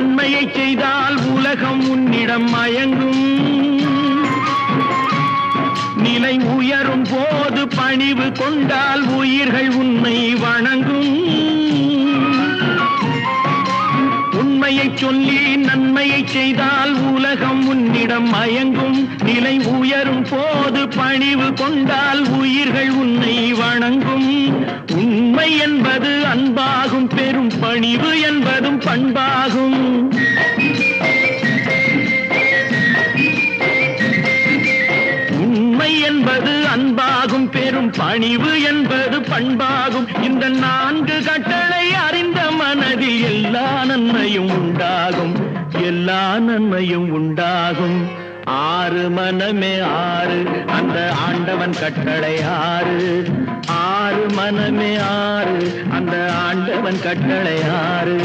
நன்மையை செய்தால் உலகம் உன்னிடம் மயங்கும். நிலை உயரும் போது பணிவு கொண்டால் உயிர்கள் உன்னை வணங்கும். உண்மையை சொல்லி நன்மையை செய்தால் உலகம் உன்னிடம் மயங்கும். நிலை உயரும் போது பணிவு கொண்டால் உயிர்கள் உன்னை வணங்கும். உண்மை என்பது அன்பாகும், பெரும் பணிவு என்பதும் பண்பாகும். உண்மை என்பது அன்பாகும், பெரும் பணிவு என்பது பண்பாகும். இந்த 4 கட்டளை அறிந்த மனதில் எல்லா நன்மையும் உண்டாகும், எல்லா நன்மையும் உண்டாகும். 6 மனமே 6 அந்த ஆண்டவன் கட்டளை 6. 6 மனமே 6 அந்த ஆண்டவன் கட்டளை 6.